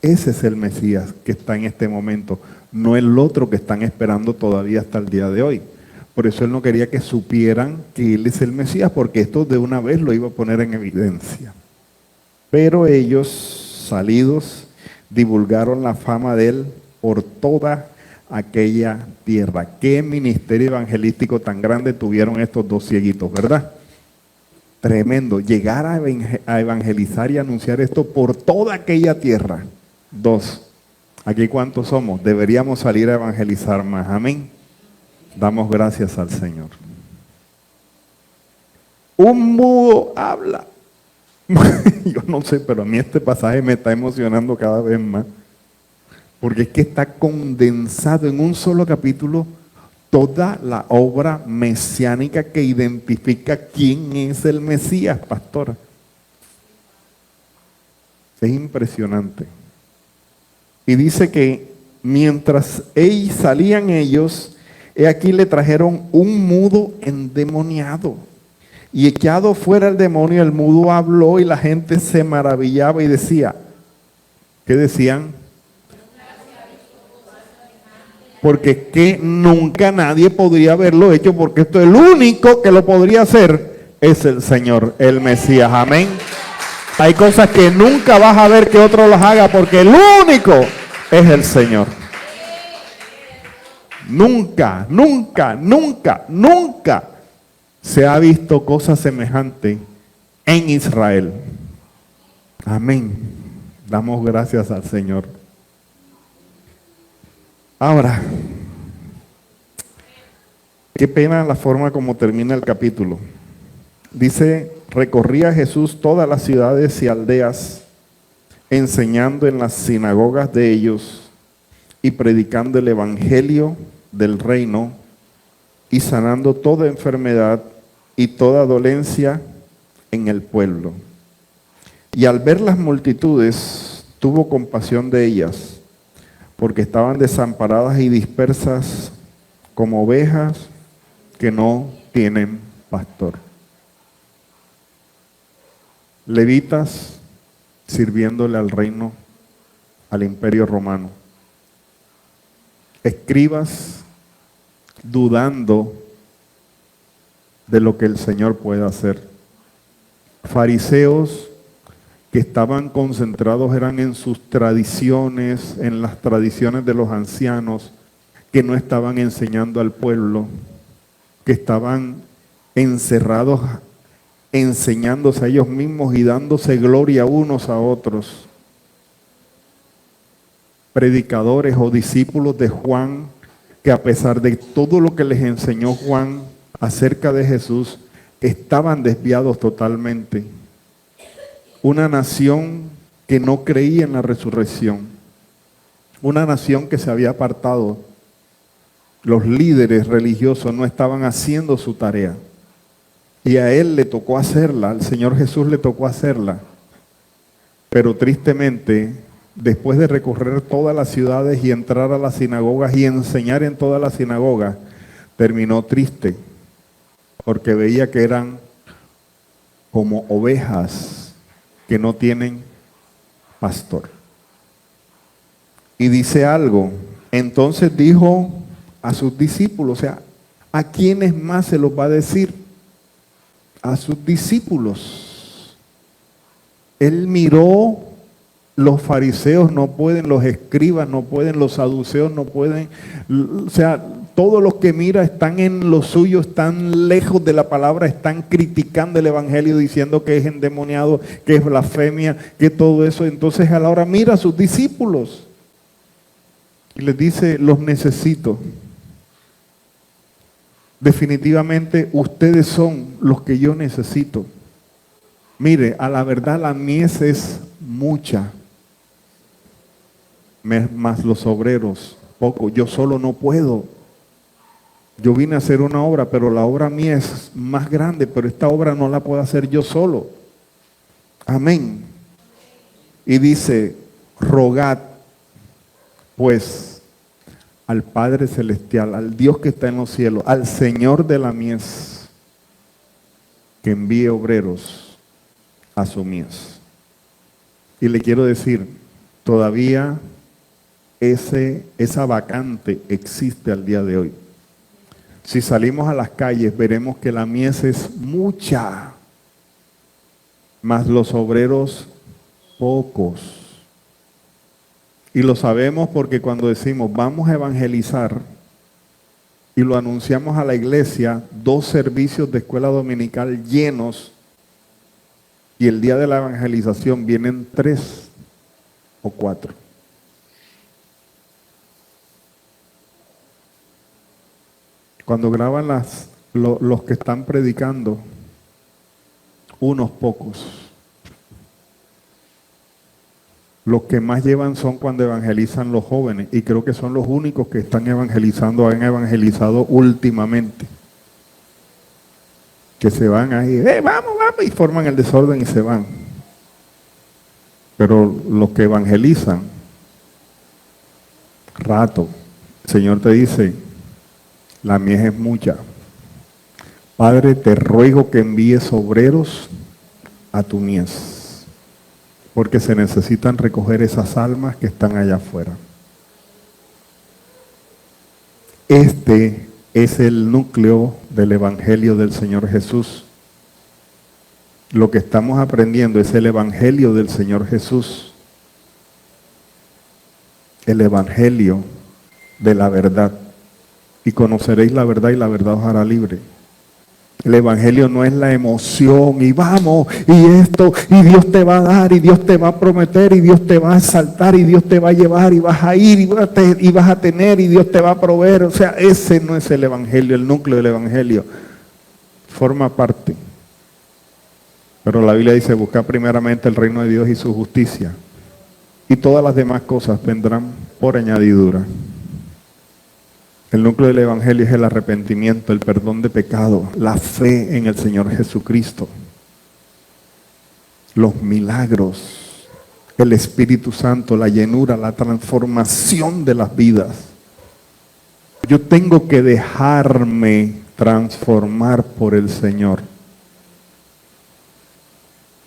S1: Ese es el Mesías que está en este momento. No el otro que están esperando todavía hasta el día de hoy. Por eso Él no quería que supieran que Él es el Mesías, porque esto de una vez lo iba a poner en evidencia. Pero ellos, salidos, divulgaron la fama de Él por toda aquella tierra. Qué ministerio evangelístico tan grande tuvieron estos dos cieguitos, ¿verdad? Tremendo. Llegar a evangelizar y anunciar esto por toda aquella tierra. Dos. ¿Aquí cuántos somos? Deberíamos salir a evangelizar más. Amén. Damos gracias al Señor. Un mudo habla. Yo no sé, pero a mí este pasaje me está emocionando cada vez más. Porque es que está condensado en un solo capítulo toda la obra mesiánica que identifica quién es el Mesías, pastora. Es impresionante. Y dice que mientras salían ellos, he aquí le trajeron un mudo endemoniado. Y echado fuera el demonio, el mudo habló y la gente se maravillaba y decía, ¿qué decían? Porque que nunca nadie podría haberlo hecho, porque esto el único que lo podría hacer es el Señor, el Mesías. Amén. Hay cosas que nunca vas a ver que otro las haga, porque el único es el Señor. Nunca, nunca, nunca, nunca se ha visto cosa semejante en Israel. Amén. Damos gracias al Señor. Ahora, qué pena la forma como termina el capítulo. Dice, recorría Jesús todas las ciudades y aldeas, enseñando en las sinagogas de ellos y predicando el evangelio del reino y sanando toda enfermedad y toda dolencia en el pueblo. Y al ver las multitudes, tuvo compasión de ellas, porque estaban desamparadas y dispersas como ovejas que no tienen pastor. Levitas sirviéndole al reino, al imperio romano. Escribas dudando de lo que el Señor puede hacer. Fariseos que estaban concentrados eran en sus tradiciones, en las tradiciones de los ancianos, que no estaban enseñando al pueblo, que estaban encerrados, enseñándose a ellos mismos y dándose gloria unos a otros. Predicadores o discípulos de Juan, que a pesar de todo lo que les enseñó Juan acerca de Jesús, estaban desviados totalmente. Una nación que no creía en la resurrección. Una nación que se había apartado. Los líderes religiosos no estaban haciendo su tarea. Y a Él le tocó hacerla, al Señor Jesús le tocó hacerla. Pero tristemente, después de recorrer todas las ciudades y entrar a las sinagogas y enseñar en todas las sinagogas, terminó triste, porque veía que eran como ovejas que no tienen pastor. Y dice algo, entonces dijo a sus discípulos, o sea, ¿a quiénes más se los va a decir? A sus discípulos. Él miró, los fariseos no pueden, los escribas no pueden, los saduceos no pueden, o sea, todos los que mira están en lo suyo, están lejos de la palabra, están criticando el evangelio, diciendo que es endemoniado, que es blasfemia, que todo eso. Entonces a la hora mira a sus discípulos y les dice, los necesito. Definitivamente ustedes son los que yo necesito. Mire, a la verdad la mies es mucha, más los obreros poco. Yo solo no puedo. Yo vine a hacer una obra, pero la obra mía es más grande, pero esta obra no la puedo hacer yo solo. Amén. Y dice, rogad pues al Padre Celestial, al Dios que está en los cielos, al Señor de la mies, que envíe obreros a su mies. Y le quiero decir, todavía esa vacante existe al día de hoy. Si salimos a las calles, veremos que la mies es mucha, mas los obreros pocos. Y lo sabemos porque cuando decimos vamos a evangelizar y lo anunciamos a la iglesia, 2 servicios de escuela dominical llenos, y el día de la evangelización vienen 3 o 4. Cuando graban los que están predicando, unos pocos. Los que más llevan son cuando evangelizan los jóvenes, y creo que son los únicos que están evangelizando, han evangelizado últimamente. Que se van ahí, vamos, y forman el desorden y se van. Pero los que evangelizan, rato, el Señor te dice, la mies es mucha. Padre, te ruego que envíes obreros a tu mies, porque se necesitan recoger esas almas que están allá afuera. Este es el núcleo del Evangelio del Señor Jesús. Lo que estamos aprendiendo es el Evangelio del Señor Jesús. El Evangelio de la verdad. Y conoceréis la verdad y la verdad os hará libre. El Evangelio no es la emoción y vamos y esto y Dios te va a dar y Dios te va a prometer y Dios te va a exaltar y Dios te va a llevar y vas a ir y vas a tener y Dios te va a proveer. O sea, ese no es el Evangelio, el núcleo del Evangelio. Forma parte. Pero la Biblia dice, busca primeramente el reino de Dios y su justicia, y todas las demás cosas vendrán por añadidura. El núcleo del Evangelio es el arrepentimiento, el perdón de pecado, la fe en el Señor Jesucristo, los milagros, el Espíritu Santo, la llenura, la transformación de las vidas. Yo tengo que dejarme transformar por el Señor.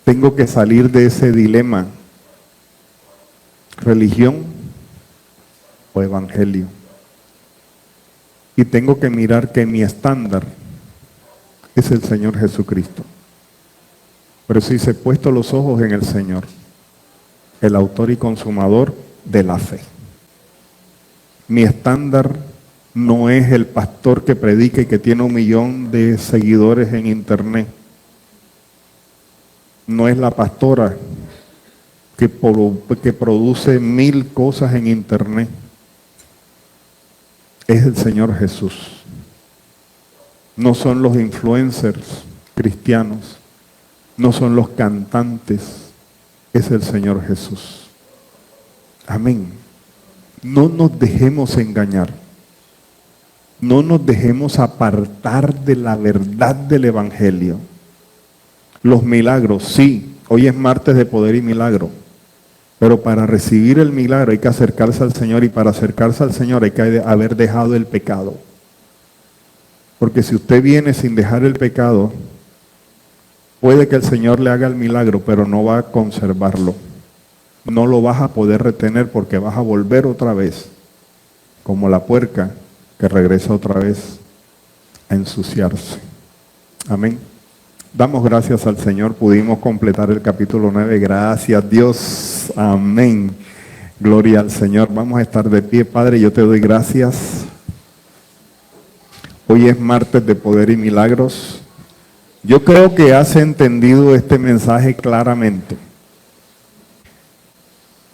S1: Tengo que salir de ese dilema, religión o evangelio. Y tengo que mirar que mi estándar es el Señor Jesucristo. Pero si se he puesto los ojos en el Señor, el autor y consumador de la fe. Mi estándar no es el pastor que predica y que tiene 1 millón de seguidores en internet. No es la pastora que produce 1000 cosas en internet. Es el Señor Jesús. No son los influencers cristianos, no son los cantantes, es el Señor Jesús. Amén. No nos dejemos engañar. No nos dejemos apartar de la verdad del Evangelio. Los milagros, sí, hoy es martes de poder y milagro. Pero para recibir el milagro hay que acercarse al Señor, y para acercarse al Señor hay que haber dejado el pecado. Porque si usted viene sin dejar el pecado, Puede que el Señor le haga el milagro, pero no va a conservarlo. No lo vas a poder retener porque vas a volver otra vez, como la puerca que regresa otra vez a ensuciarse. Amén. Damos gracias al Señor, pudimos completar el capítulo 9. Gracias Dios. Amén. Gloria al Señor. Vamos a estar de pie. Padre, yo te doy gracias. Hoy es martes de poder y milagros. Yo creo que has entendido este mensaje claramente.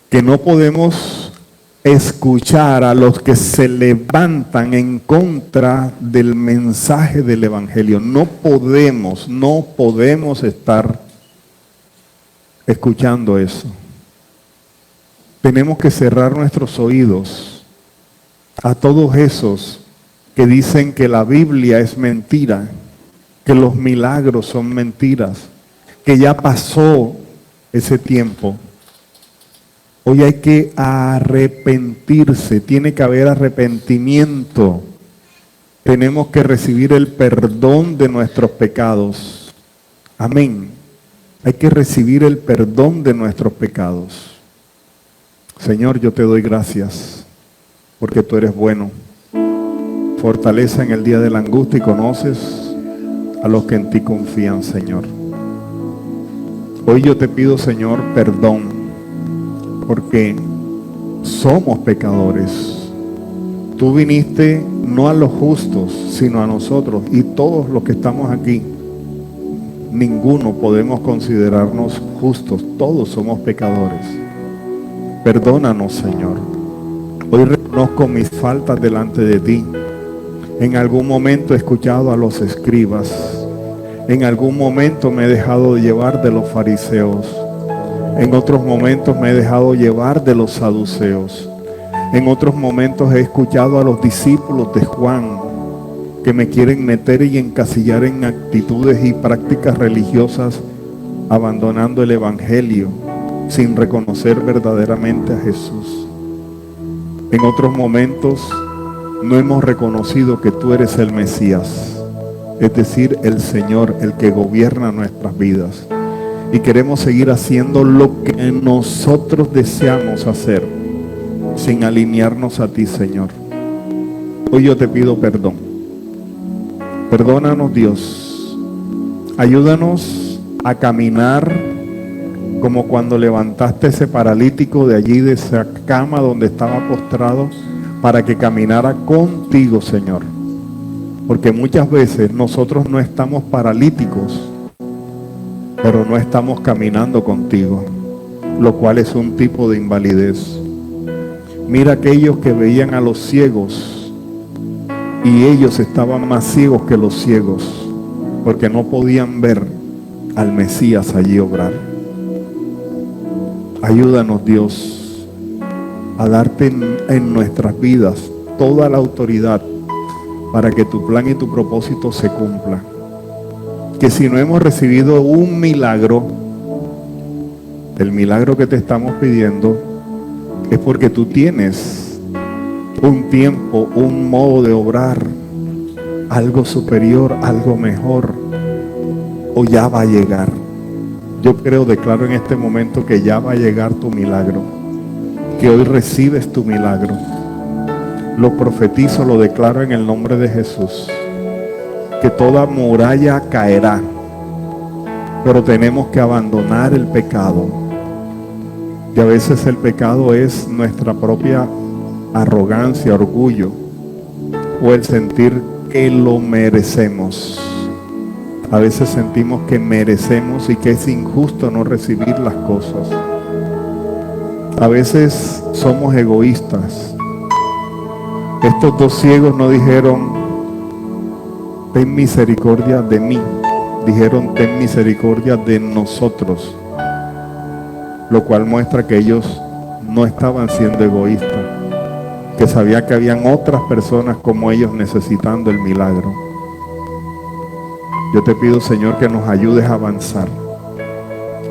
S1: Que no podemos escuchar a los que se levantan en contra del mensaje del Evangelio. No podemos estar escuchando eso. Tenemos que cerrar nuestros oídos a todos esos que dicen que la Biblia es mentira, que los milagros son mentiras, que ya pasó ese tiempo. Hoy hay que arrepentirse, tiene que haber arrepentimiento. Tenemos que recibir el perdón de nuestros pecados. Amén. Hay que recibir el perdón de nuestros pecados. Señor, yo te doy gracias porque tú eres bueno. Fortaleza en el día de la angustia y conoces a los que en ti confían, Señor. Hoy yo te pido, Señor, perdón. Porque somos pecadores. Tú viniste no a los justos, sino a nosotros. Y todos los que estamos aquí, ninguno podemos considerarnos justos. Todos somos pecadores. Perdónanos, Señor. Hoy reconozco mis faltas delante de ti. En algún momento he escuchado a los escribas. En algún momento me he dejado llevar de los fariseos. En otros momentos me he dejado llevar de los saduceos. En otros momentos he escuchado a los discípulos de Juan que me quieren meter y encasillar en actitudes y prácticas religiosas, abandonando el Evangelio sin reconocer verdaderamente a Jesús. En otros momentos no hemos reconocido que tú eres el Mesías, es decir, el Señor, el que gobierna nuestras vidas. Y queremos seguir haciendo lo que nosotros deseamos hacer, sin alinearnos a ti, Señor. Hoy yo te pido perdón. Perdónanos, Dios. Ayúdanos a caminar como cuando levantaste ese paralítico de allí, de esa cama donde estaba postrado, para que caminara contigo, Señor. Porque muchas veces nosotros no estamos paralíticos, pero no estamos caminando contigo, lo cual es un tipo de invalidez. Mira aquellos que veían a los ciegos y ellos estaban más ciegos que los ciegos, porque no podían ver al Mesías allí obrar. Ayúdanos, Dios, a darte en nuestras vidas toda la autoridad para que tu plan y tu propósito se cumplan. Que si no hemos recibido un milagro, el milagro que te estamos pidiendo, es porque tú tienes un tiempo, un modo de obrar, algo superior, algo mejor, o ya va a llegar. Yo creo, declaro en este momento que ya va a llegar tu milagro, que hoy recibes tu milagro. Lo profetizo, lo declaro en el nombre de Jesús. Que toda muralla caerá, pero tenemos que abandonar el pecado. Y a veces el pecado es nuestra propia arrogancia, orgullo, o el sentir que lo merecemos. A veces sentimos que merecemos y que es injusto no recibir las cosas. A veces somos egoístas. Estos dos ciegos no dijeron: ten misericordia de mí. Dijeron: ten misericordia de nosotros. Lo cual muestra que ellos no estaban siendo egoístas, que sabía que habían otras personas como ellos necesitando el milagro. Yo te pido, Señor, que nos ayudes a avanzar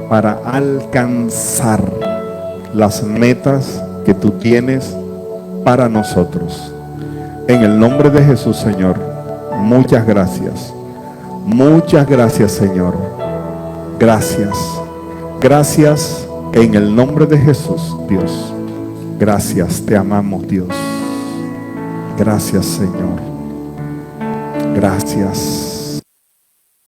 S1: para alcanzar las metas que tú tienes para nosotros. En el nombre de Jesús, Señor. Muchas gracias. Muchas gracias, Señor. Gracias. Gracias en el nombre de Jesús, Dios. Gracias, te amamos, Dios. Gracias, Señor. Gracias.